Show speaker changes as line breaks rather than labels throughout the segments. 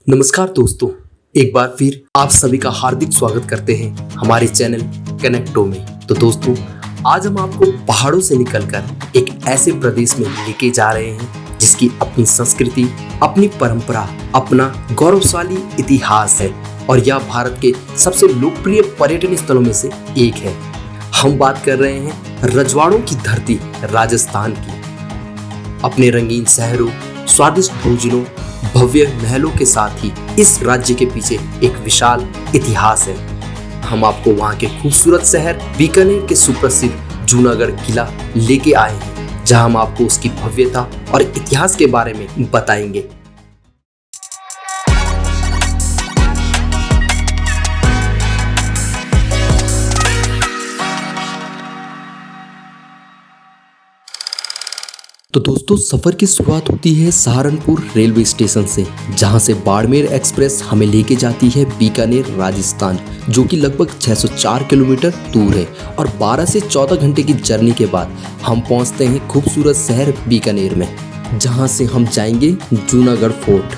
नमस्कार दोस्तों, एक बार फिर आप सभी का हार्दिक स्वागत करते हैं हमारे चैनल कनेक्टो में। तो दोस्तों, आज हम आपको पहाड़ों से निकलकर एक ऐसे प्रदेश में लेके जा रहे हैं जिसकी अपनी संस्कृति, अपनी परंपरा, अपना गौरवशाली इतिहास है और यह भारत के सबसे लोकप्रिय पर्यटन स्थलों में से एक है। हम बात कर रहे हैं रजवाड़ों की धरती राजस्थान की। अपने रंगीन शहरों, स्वादिष्ट भोजनों, भव्य महलों के साथ ही इस राज्य के पीछे एक विशाल इतिहास है। हम आपको वहां के खूबसूरत शहर बीकानेर के सुप्रसिद्ध जूनागढ़ किला लेके आए हैं, जहां हम आपको उसकी भव्यता और इतिहास के बारे में बताएंगे। तो दोस्तों, सफर की शुरुआत होती है सहारनपुर रेलवे स्टेशन से, जहां से बाड़मेर एक्सप्रेस हमें लेके जाती है बीकानेर राजस्थान, जो कि लगभग 604 किलोमीटर दूर है। और 12 से 14 घंटे की जर्नी के बाद हम पहुंचते हैं खूबसूरत शहर बीकानेर में, जहां से हम जाएंगे जूनागढ़ फोर्ट।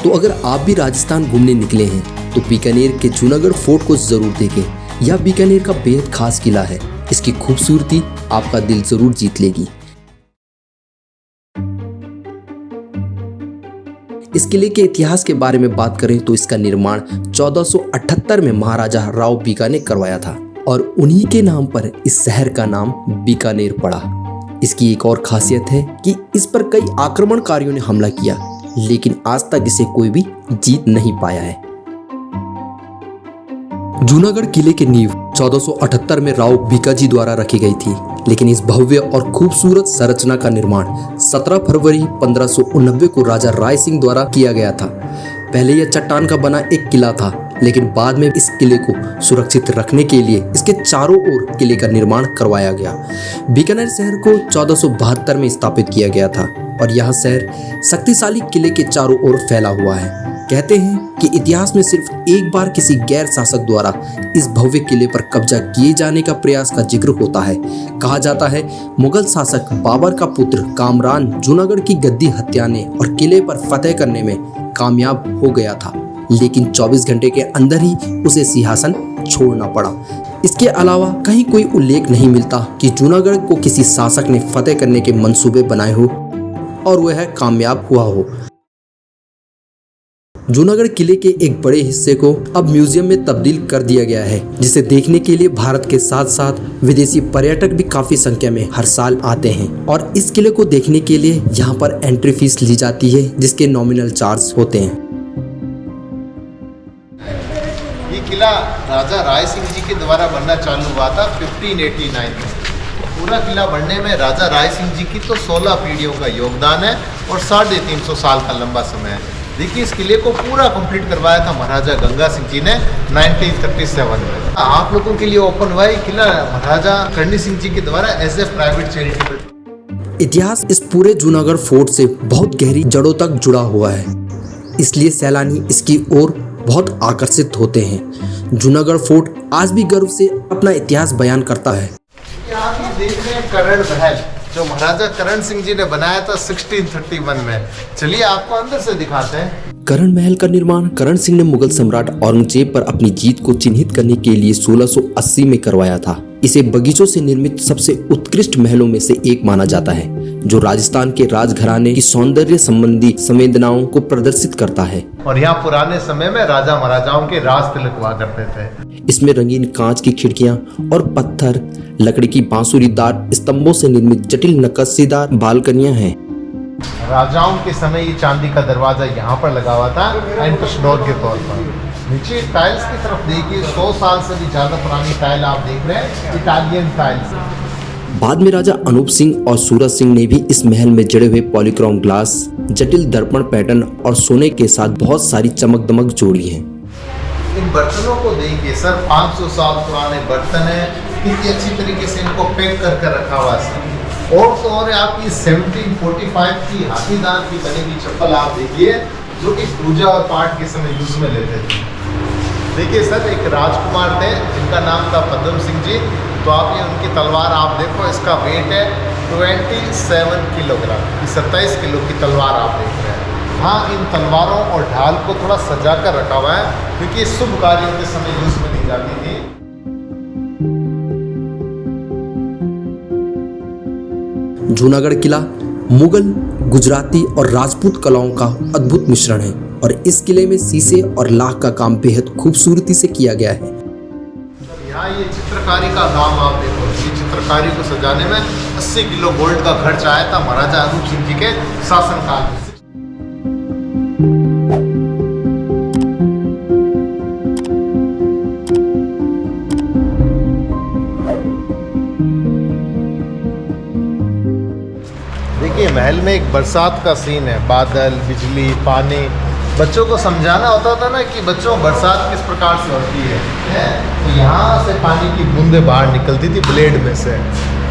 तो अगर आप भी राजस्थान घूमने निकले हैं तो बीकानेर के जूनागढ़ फोर्ट को जरूर देखें। यह बीकानेर का बेहद खास किला है। इसकी खूबसूरती आपका दिल जरूर जीत लेगी। इस किले के इतिहास के बारे में बात करें तो इसका निर्माण 1478 में महाराजा राव बीका ने करवाया था और उन्हीं के नाम पर इस शहर का नाम बीकानेर पड़ा। इसकी एक और खासियत है कि इस पर कई आक्रमणकारियों ने हमला किया, लेकिन आज तक इसे कोई भी जीत नहीं पाया है। जूनागढ़ किले की नींव 1478 में राव बीकाजी द्वारा रखी गई थी, लेकिन इस भव्य और खूबसूरत संरचना का निर्माण 17 फरवरी 1589 को राजा राय सिंह द्वारा किया गया था। पहले यह चट्टान का बना एक किला था, लेकिन बाद में इस किले को सुरक्षित रखने के लिए इसके चारों ओर किले का निर्माण करवाया गया। बीकानेर शहर को 1472 में स्थापित किया गया था और यह शहर शक्तिशाली किले के चारों ओर फैला हुआ है। कहते हैं कि इतिहास में सिर्फ एक बार किसी गैर शासक द्वारा इस भव्य किले पर कब्जा किए जाने का प्रयास का जिक्र होता है। कहा जाता है मुगल शासक बाबर का पुत्र कामरान जूनागढ़ की गद्दी हथियाने और किले पर फतेह करने में कामयाब हो गया था, लेकिन 24 घंटे के अंदर ही उसे सिंहासन छोड़ना पड़ा। इसके अलावा कहीं कोई उल्लेख नहीं मिलता कि जूनागढ़ को किसी शासक ने फतेह करने के मंसूबे बनाए हो और वह कामयाब हुआ हो। जूनागढ़ किले के एक बड़े हिस्से को अब म्यूजियम में तब्दील कर दिया गया है, जिसे देखने के लिए भारत के साथ साथ विदेशी पर्यटक भी काफी संख्या में हर साल आते हैं। और इस किले को देखने के लिए यहाँ पर एंट्री फीस ली जाती है, जिसके नॉमिनल चार्ज होते हैं।
ये किला राजा राय सिंह जी के द्वारा बनना चालू हुआ था 1589 में। पूरा किला बनने में राजा राय सिंह जी की तो 16 पीढ़ियों का योगदान है और 350 साल का लंबा समय है। देखिए, इस किले को पूरा कंप्लीट करवाया था महाराजा गंगा सिंह जी ने 1937 में। आप लोगों के लिए ओपन हुआ किला महाराजा करणी सिंह जी के द्वारा एज ए प्राइवेट चैरिटेबल।
इतिहास इस पूरे जूनागढ़ फोर्ट से बहुत गहरी जड़ों तक जुड़ा हुआ है, इसलिए सैलानी इसकी ओर बहुत आकर्षित होते हैं। जूनागढ़ फोर्ट आज भी गर्व से अपना इतिहास बयान करता है।
आप ये देख रहे हैं करण महल, जो महाराजा करण सिंह जी ने बनाया था 1631 में। चलिए आपको अंदर से दिखाते हैं।
करण महल का निर्माण करण सिंह ने मुगल सम्राट औरंगजेब पर अपनी जीत को चिन्हित करने के लिए 1680 में करवाया था। इसे बगीचों से निर्मित सबसे उत्कृष्ट महलों में से एक माना जाता है, जो राजस्थान के राजघराने की सौंदर्य संबंधी संवेदनाओं को प्रदर्शित करता है।
और यहाँ पुराने समय में राजा महाराजाओं के राज तिलक हुआ करते थे।
इसमें रंगीन कांच की खिड़कियां और पत्थर, लकड़ी की बांसुरीदार स्तंभों से निर्मित जटिल नक्काशीदार बालकनियां हैं।
राजाओं के समय ये चांदी का दरवाजा यहाँ पर लगा हुआ था एंट्रेंस डोर के तौर पर। नीचे टाइल्स की तरफ देखिए, 100 साल से भी ज्यादा पुरानी टाइल आप देख रहे हैं, इटालियन टाइल्स।
बाद में राजा अनूप सिंह और सूरज सिंह ने भी इस महल में जड़े हुए पॉलीक्रोम ग्लास, जटिल दर्पण पैटर्न और सोने के साथ बहुत सारी चमक दमक जोड़ी है।
इन बर्तनों को देखिए सर, 500 साल पुराने बर्तन है, कितनी अच्छी तरीके से इनको पैक करके रखा हुआ है। और तो और आपकी 1745 की हाथीदार की बनी हुई चप्पल आप देखिए, जो कि पूजा और पाठ के समय यूज में लेते थे। देखिए सर, एक राजकुमार थे जिनका नाम था पद्म सिंह जी। तो आप ये उनकी तलवार आप देखो, इसका वेट है 27 किलोग्राम की, 27 किलो की तलवार आप देख रहे हैं। यहाँ इन तलवारों और ढाल को थोड़ा सजा कर रखा हुआ है, क्योंकि शुभ कार्यों के समय यूज में ली जाती थी।
जूनागढ़ किला मुगल, गुजराती और राजपूत कलाओं का अद्भुत मिश्रण है और इस किले में शीशे और लाख का काम बेहद खूबसूरती से किया गया है।
यहाँ ये चित्रकारी का काम आप देखो, ये चित्रकारी को सजाने में 80 किलो गोल्ड का खर्च आया था महाराजा अनूप सिंह जी के शासनकाल में। देखिए महल में एक बरसात का सीन है, बादल, बिजली, पानी। बच्चों को समझाना होता था ना कि बच्चों बरसात किस प्रकार से होती है। तो यहाँ से पानी की बूंदें बाहर निकलती थी ब्लेड में से।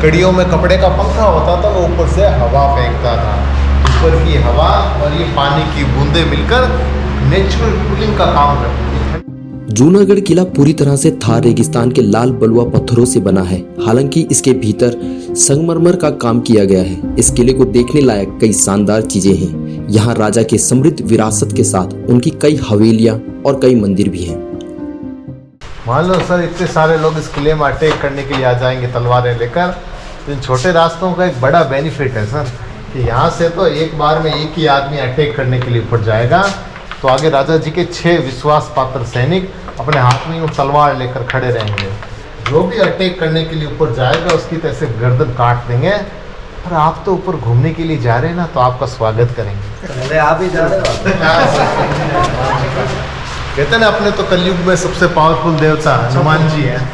कड़ियों में कपड़े का पंखा होता था, वो ऊपर से हवा फेंकता था। ऊपर की हवा और ये पानी की बूंदें मिलकर नेचुरल कूलिंग का काम करती है।
जूनागढ़ किला पूरी तरह से थार रेगिस्तान के लाल बलुआ पत्थरों से बना है। हालांकि इसके भीतर संगमरमर का काम किया गया है। इस किले को देखने लायक कई शानदार चीजें हैं। यहाँ राजा के समृद्ध विरासत के साथ उनकी कई हवेलियां और कई मंदिर भी हैं।
मान लो सर इतने सारे लोग इस किले में अटैक करने के लिए आ जाएंगे तलवारें लेकर, तो इन छोटे रास्तों का एक बड़ा बेनिफिट है सर कि यहाँ से तो एक बार में एक ही आदमी अटैक करने के लिए ऊपर जाएगा, तो आगे राजा जी के 6 विश्वास पात्र सैनिक अपने हाथ में वो तलवार लेकर खड़े रहेंगे। जो भी अटैक करने के लिए ऊपर जाएगा उसकी तो ऐसे गर्दन काट देंगे। और आप तो ऊपर घूमने के लिए जा रहे हैं ना, तो आपका स्वागत करेंगे।
अरे आप ही जा रहे हो।
कहते हैं ना अपने तो कलयुग में सबसे पावरफुल देवता हनुमान जी हैं।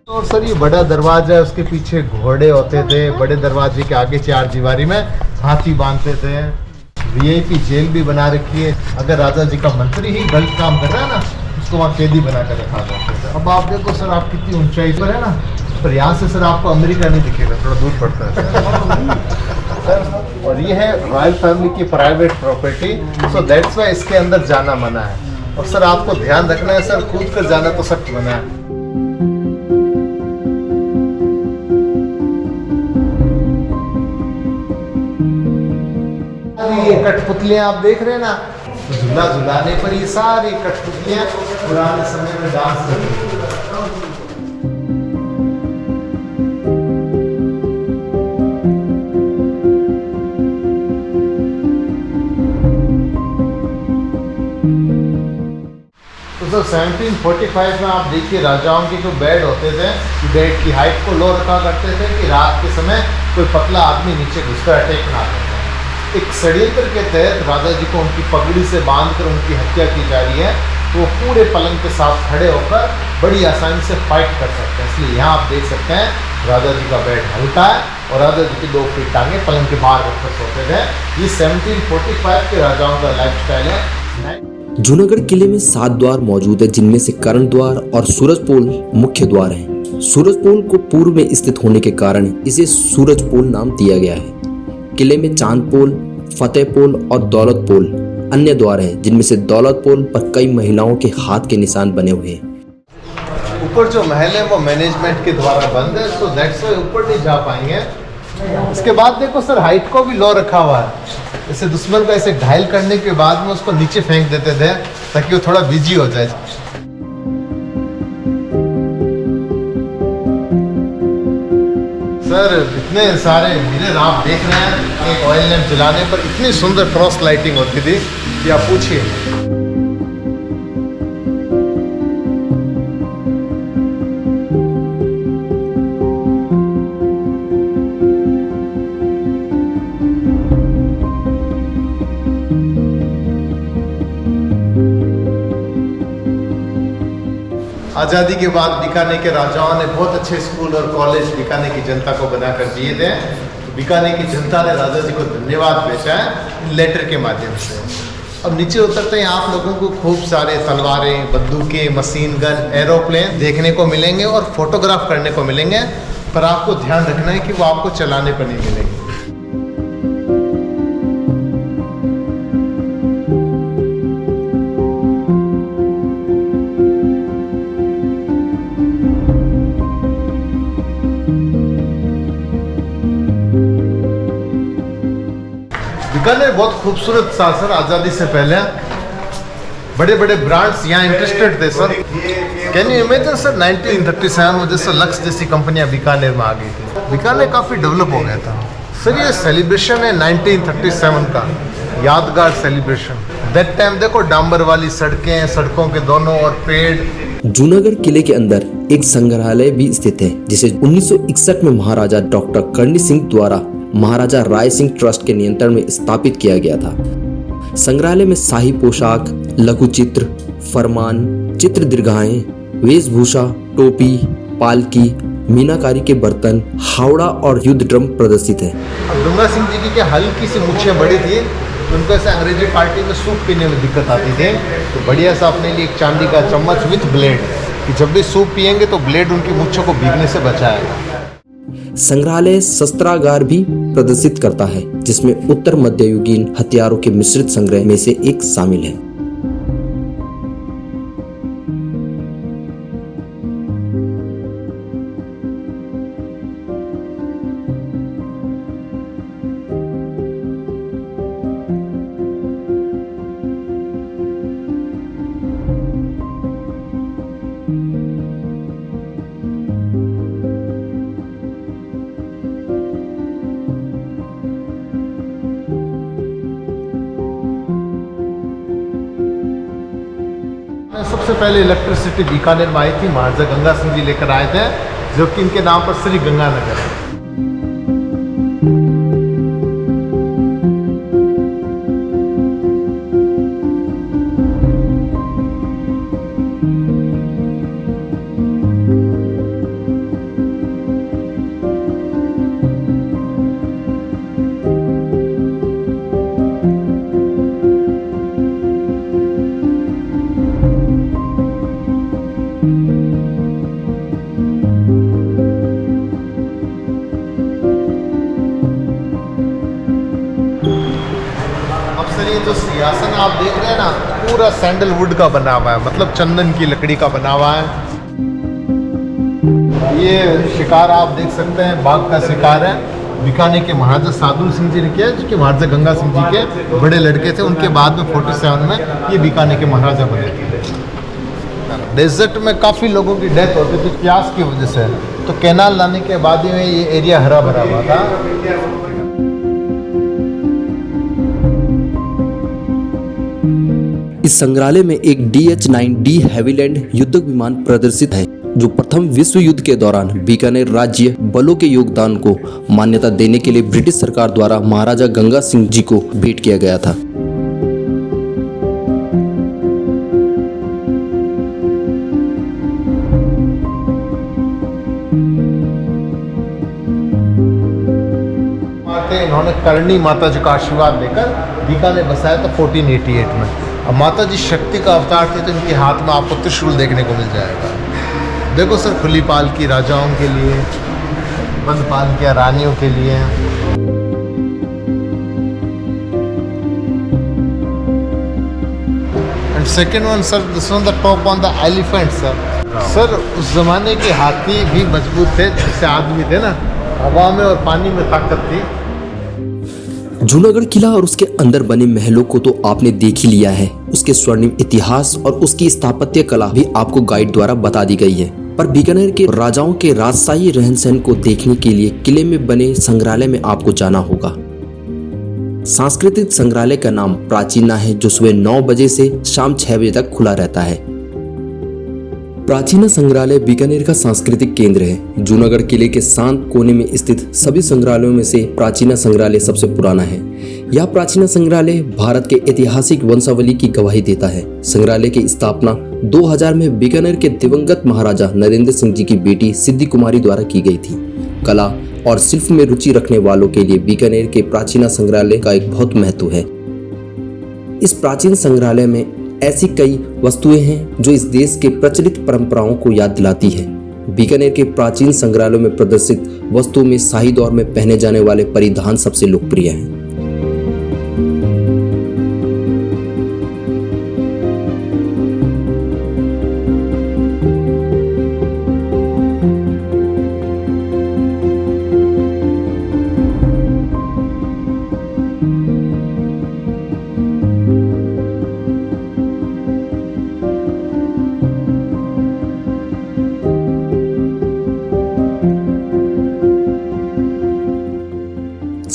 और सर ये बड़ा दरवाजा है, उसके पीछे घोड़े होते थे। बड़े दरवाजे के आगे 4 दीवारी में हाथी बांधते थे। वीआईपी जेल भी बना रखी है। अगर राजा जी का मंत्री ही गलत काम कर रहा है ना, उसको वहाँ कैदी बना कर रखा जाता है। अब आप देखो सर, आप कितनी ऊंचाई पर है ना, पर यहाँ से सर आपको अमेरिका नहीं दिखेगा, थोड़ा दूर पड़ता है सर। और ये है रॉयल फैमिली की private property, so that's why इसके अंदर जाना मना है। और सर आपको ध्यान रखना है सर, कूद कर जाना तो सख्त मना है। ये कठपुतलियां आप देख रहे हैं ना, झूला झुलाने पर ये सारी कठपुतलियां पुराने समय में डांस करती थी। तो सर 1745 में आप देखिए राजाओं के जो बेड होते थे, बेड की हाइट को लो रखा करते थे कि रात के समय कोई पतला आदमी नीचे घुसकर अटैक ना करे। एक षड्यंत्र के तहत राजा जी को उनकी पगड़ी से बांधकर उनकी हत्या की जा रही है, तो वो पूरे पलंग के साथ खड़े होकर बड़ी आसानी से फाइट कर सकते हैं। इसलिए यहाँ आप देख सकते हैं राजा जी का बेड हल्का है और राजा जी की 2 फीट टांगे पलंग के बाहर रखकर सोते थे। ये 1745 के राजाओं का लाइफस्टाइल है।
जूनागढ़ किले में 7 द्वार मौजूद है, जिनमें से कर्ण द्वार और सूरजपोल मुख्य द्वार हैं। सूरजपोल को पूर्व में स्थित होने के कारण इसे सूरजपोल नाम दिया गया है। किले में चांदपोल, फतेहपोल और दौलतपोल अन्य द्वार हैं, जिनमें से दौलतपोल पर कई महिलाओं के हाथ के निशान बने हुए हैं।
ऊपर जो महल है वो मैनेजमेंट के द्वारा बंद है, तो दैट्स वाई ऊपर नहीं जा पाएंगे। इसके बाद देखो सर हाइट को भी लो रखा हुआ है। जैसे दुश्मन को ऐसे घायल करने के बाद में उसको नीचे फेंक देते थे ताकि वो थोड़ा बिजी हो जाए। सर इतने सारे मिरर आप देख रहे हैं, एक ऑयल लैंप जलाने पर इतनी सुंदर क्रॉस लाइटिंग होती थी कि आप पूछिए। आज़ादी के बाद बीकानेर के राजाओं ने बहुत अच्छे स्कूल और कॉलेज बीकानेर की जनता को बनाकर दिए थे। तो बीकानेर की जनता ने राजा जी को धन्यवाद भेजा है लेटर के माध्यम से। अब नीचे उतरते हैं आप लोगों को खूब सारे तलवारें, बंदूकें, मशीन गन, एरोप्लेन देखने को मिलेंगे और फोटोग्राफ करने को मिलेंगे, पर आपको ध्यान रखना है कि वो आपको चलाने पर नहीं मिलेंगे। बीकानेर बहुत खूबसूरत था सर। आज़ादी से पहले बड़े बड़े ब्रांड्स यहाँ इंटरेस्टेड थे sir. Can you imagine sir 1937 में जैसे लक्स जैसी कंपनियाँ बीकानेर में आ गई थी। बीकानेर काफ़ी डेवलप हो गया था सर। ये सेलिब्रेशन है 1937 का, यादगार सेलिब्रेशन। दैट टाइम देखो डांबर वाली सड़कें, सड़कों के दोनों ओर पेड़।
जूनागढ़ किले के अंदर एक संग्रहालय भी स्थित है जिसे 1961 में महाराजा डॉक्टर करणी सिंह द्वारा महाराजा राय सिंह ट्रस्ट के नियंत्रण में स्थापित किया गया था। संग्रहालय में शाही पोशाक, लघु चित्र, फरमान, चित्र दीर्घाएं, वेशभूषा, टोपी, पालकी, मीनाकारी के बर्तन, हावड़ा और युद्ध ड्रम प्रदर्शित है।
अब गंगा सिंह जी की हल्की सी मूछें बड़ी थी, तो उनको ऐसे अंग्रेजी पार्टी में सूप पीने में दिक्कत आती थी, तो बढ़िया सा अपने लिए एक चांदी का चम्मच विथ ब्लेड, कि जब भी सूप पियेंगे तो ब्लेड उनकी मूछों को भीगने से बचाएगा।
संग्रहालय शस्त्रागार भी प्रदर्शित करता है जिसमें उत्तर मध्ययुगीन हथियारों के मिश्रित संग्रह में से एक शामिल है।
सबसे पहले इलेक्ट्रिसिटी बीकानेर में आई थी, महाराजा गंगा सिंह जी लेकर आए थे, जो कि इनके नाम पर श्री गंगानगर है। ये जो सिंहासन आप देख रहे हैं ना, पूरा सैंडलवुड का बना हुआ है, मतलब चंदन की लकड़ी का बना हुआ है। ये शिकार आप देख सकते हैं, बाघ का शिकार है। बीकानेर के महाराजा सादुल सिंह जी ने किया, जो कि महाराजा गंगा सिंह जी के बड़े लड़के थे। उनके बाद में 47 में ये बीकानेर के महाराजा बने थे। डेजर्ट में काफ़ी लोगों की डेथ होती थी प्यास की वजह से, तो कैनाल लाने के बाद में ये एरिया हरा भरा हुआ था।
इस संग्रहालय में एक DH-9D हैवीलैंड युद्धक विमान प्रदर्शित है जो प्रथम विश्व युद्ध के दौरान बीकानेर राज्य बलों के योगदान को मान्यता देने के लिए ब्रिटिश सरकार द्वारा महाराजा गंगा सिंह जी को भेंट किया गया था।
इन्होंने करणी माता जी का आशीर्वाद लेकर बीकानेर बसाया था 1488 में। अब माता जी शक्ति का अवतार थे, तो इनके हाथ में आपको त्रिशूल देखने को मिल जाएगा। देखो सर, खुली पालकी राजाओं के लिए, बंद पालकियां रानियों के लिए। And second one sir, this one the top on the elephant sir. Sir उस जमाने के हाथी भी मजबूत थे, जैसे आदमी थे ना, हवा में और पानी में ताकत थी।
जूनागढ़ किला और उसके अंदर बने महलों को तो आपने देख ही लिया है, उसके स्वर्णिम इतिहास और उसकी स्थापत्य कला भी आपको गाइड द्वारा बता दी गई है। पर बीकानेर के राजाओं के राजशाही रहन सहन को देखने के लिए किले में बने संग्रहालय में आपको जाना होगा। सांस्कृतिक संग्रहालय का नाम प्राचीना है, जो सुबह 9 बजे से शाम 6 बजे तक खुला रहता है। प्राचीना संग्रहालय बीकानेर का सांस्कृतिक केंद्र है। जूनागढ़ किले के शांत कोने में स्थित सभी संग्रहालयों में से प्राचीना संग्रहालय सबसे पुराना है। यह प्राचीना संग्रहालय भारत के ऐतिहासिक वंशावली की गवाही देता है। संग्रहालय की स्थापना 2000 में बीकानेर के दिवंगत महाराजा नरेंद्र सिंह जी की बेटी सिद्धि कुमारी द्वारा की गई थी। कला और शिल्प में रुचि रखने वालों के लिए बीकानेर के प्राचीना संग्रहालय का एक बहुत महत्व है। इस प्राचीन संग्रहालय में ऐसी कई वस्तुएं हैं जो इस देश के प्रचलित परंपराओं को याद दिलाती है। बीकानेर के प्राचीन संग्रहालयों में प्रदर्शित वस्तुओं में शाही दौर में पहने जाने वाले परिधान सबसे लोकप्रिय हैं।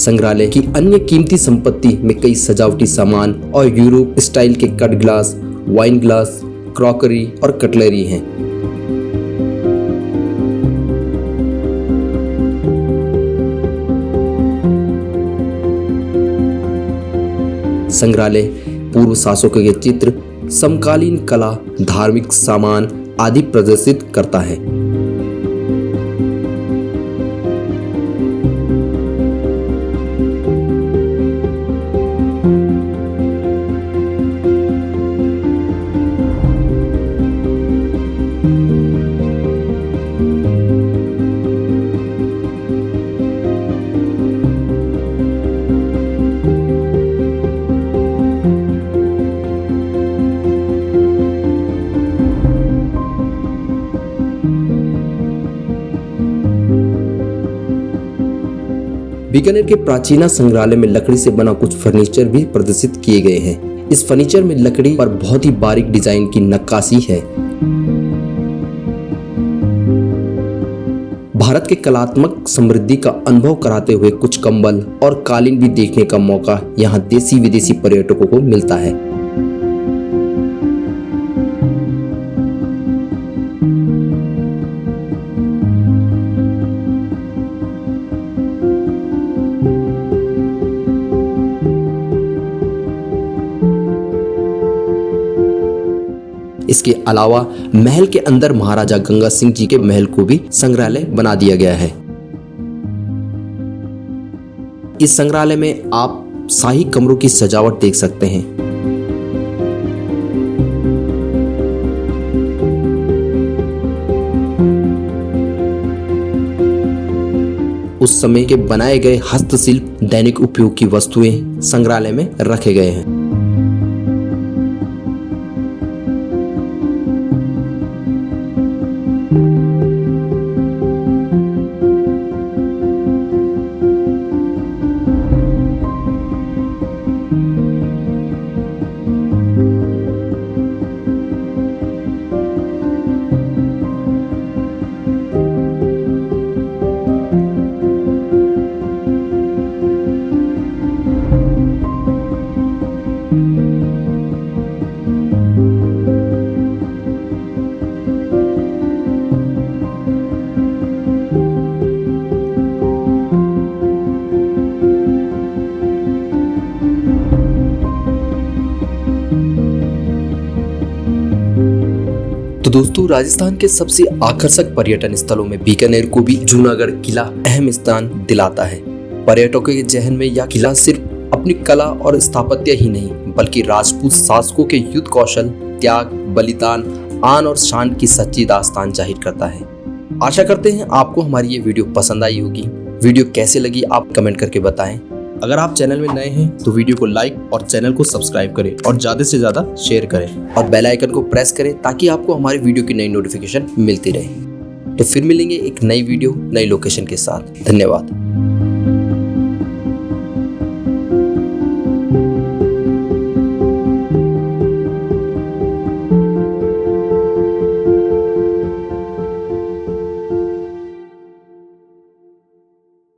संग्रहालय की अन्य कीमती संपत्ति में कई सजावटी सामान और यूरोप स्टाइल के cut glass, wine glass, crockery और कटलरी हैं। संग्रहालय पूर्व शासकों के चित्र, समकालीन कला, धार्मिक सामान आदि प्रदर्शित करता है। बीकानेर के प्राचीना संग्रहालय में लकड़ी से बना कुछ फर्नीचर भी प्रदर्शित किए गए हैं। इस फर्नीचर में लकड़ी पर बहुत ही बारीक डिजाइन की नक्काशी है। भारत के कलात्मक समृद्धि का अनुभव कराते हुए कुछ कंबल और कालीन भी देखने का मौका यहाँ देसी विदेशी पर्यटकों को मिलता है। इसके अलावा महल के अंदर महाराजा गंगा सिंह जी के महल को भी संग्रहालय बना दिया गया है। इस संग्रहालय में आप शाही कमरों की सजावट देख सकते हैं। उस समय के बनाए गए हस्तशिल्प, दैनिक उपयोग की वस्तुएं संग्रहालय में रखे गए हैं। तो दोस्तों, राजस्थान के सबसे आकर्षक पर्यटन स्थलों में बीकानेर को भी जूनागढ़ किला अहम स्थान दिलाता है। पर्यटकों के जहन में यह किला सिर्फ अपनी कला और स्थापत्य ही नहीं, बल्कि राजपूत शासकों के युद्ध कौशल, त्याग, बलिदान, आन और शान की सच्ची दास्तान जाहिर करता है। आशा करते हैं आपको हमारी ये वीडियो पसंद आई होगी। वीडियो कैसे लगी आप कमेंट करके बताएं। अगर आप चैनल में नए हैं तो वीडियो को लाइक और चैनल को सब्सक्राइब करें और ज़्यादा से ज़्यादा शेयर करें और बेल आइकन को प्रेस करें ताकि आपको हमारी वीडियो की नई नोटिफिकेशन मिलती रहे। तो फिर मिलेंगे एक नई वीडियो, नई लोकेशन के साथ। धन्यवाद।